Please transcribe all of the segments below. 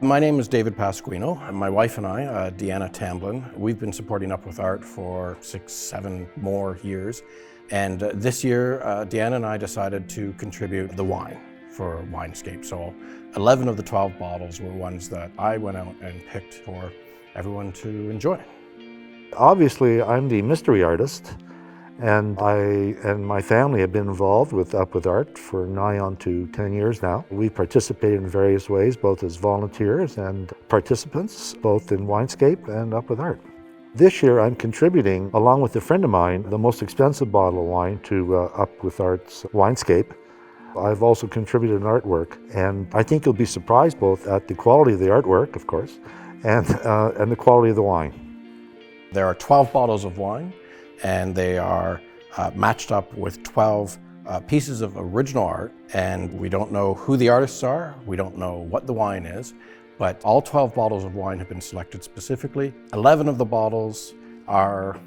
My name is David Pasquino, and my wife and I, Deanna Tamblin, we've been supporting UPwithART for 6, 7 more years. And this year, Deanna and I decided to contribute the wine for Winescape. So 11 of the 12 bottles were ones that I went out and picked for everyone to enjoy. Obviously, I'm the mystery artist, and I and my family have been involved with UPwithART for nigh on to 10 years now. We participate in various ways, both as volunteers and participants, both in Winescape and UPwithART. This year I'm contributing, along with a friend of mine, the most expensive bottle of wine to UPwithART's Winescape. I've also contributed an artwork, and I think you'll be surprised both at the quality of the artwork, of course, and the quality of the wine. There are 12 bottles of wine, and they are matched up with 12 pieces of original art, and we don't know who the artists are, we don't know what the wine is, but all 12 bottles of wine have been selected specifically. 11 of the bottles are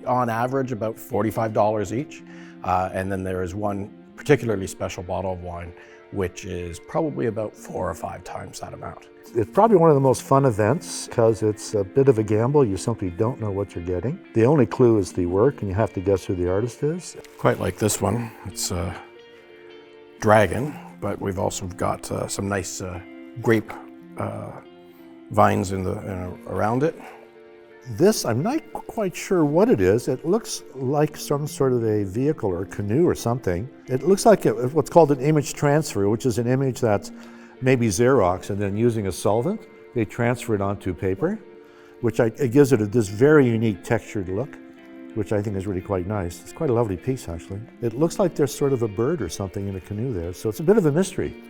on average about $45 each, and then there is one particularly special bottle of wine which is probably about 4 or 5 times that amount. It's probably one of the most fun events because it's a bit of a gamble. You simply don't know what you're getting. The only clue is the work, and you have to guess who the artist is. Quite like this one. It's a dragon, but we've also got some nice grape vines around it. This, I'm not quite sure what it is. It looks like some sort of a vehicle or canoe or something. It looks like what's called an image transfer, which is an image that's maybe Xerox, and then using a solvent, they transfer it onto paper, which it gives it this very unique textured look, which I think is really quite nice. It's quite a lovely piece, actually. It looks like there's sort of a bird or something in a canoe there, so it's a bit of a mystery.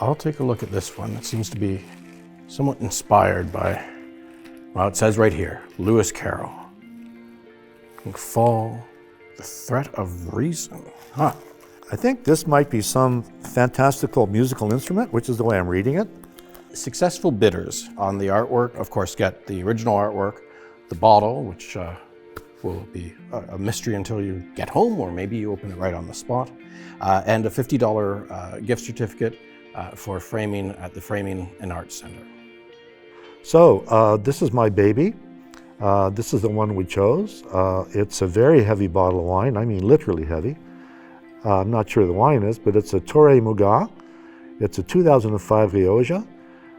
I'll take a look at this one. It seems to be somewhat inspired by, well, it says right here, Lewis Carroll. Fall, the threat of reason. Huh. I think this might be some fantastical musical instrument, which is the way I'm reading it. Successful bidders on the artwork, of course, get the original artwork, the bottle, which will be a mystery until you get home, or maybe you open it right on the spot, and a $50 gift certificate for framing at the Framing and Arts Center. So this is my baby. This is the one we chose. It's a very heavy bottle of wine. I mean literally heavy. I'm not sure the wine is, but it's a Torre Muga. It's a 2005 Rioja,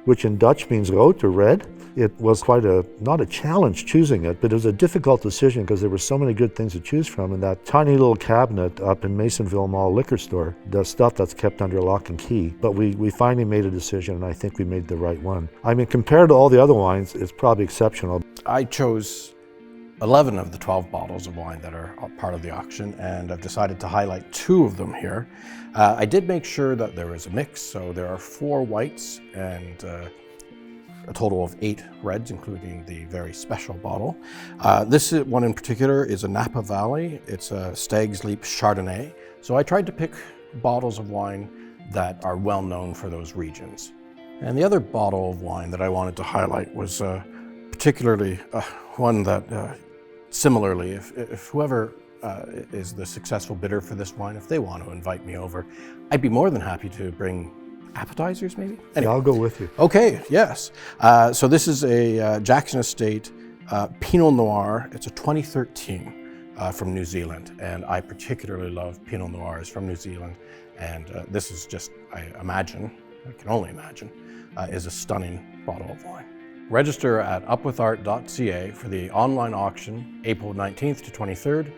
which in Dutch means rood or red. It was quite not a challenge choosing it, but it was a difficult decision because there were so many good things to choose from in that tiny little cabinet up in Masonville Mall liquor store, the stuff that's kept under lock and key. But we finally made a decision, and I think we made the right one. I mean, compared to all the other wines, it's probably exceptional. I chose 11 of the 12 bottles of wine that are part of the auction, and I've decided to highlight 2 of them here. I did make sure that there is a mix, so there are 4 whites and a total of 8 reds, including the very special bottle. This one in particular is a Napa Valley. It's a Stag's Leap Chardonnay. So I tried to pick bottles of wine that are well known for those regions. And the other bottle of wine that I wanted to highlight was particularly one that similarly, if whoever is the successful bidder for this wine, if they want to invite me over, I'd be more than happy to bring appetizers, maybe? Anyway. Yeah, I'll go with you. Okay, yes. So this is a Jackson Estate Pinot Noir. It's a 2013 from New Zealand, and I particularly love Pinot Noirs from New Zealand. And this is just, I can only imagine, is a stunning bottle of wine. Register at upwithart.ca for the online auction, April 19th to 23rd.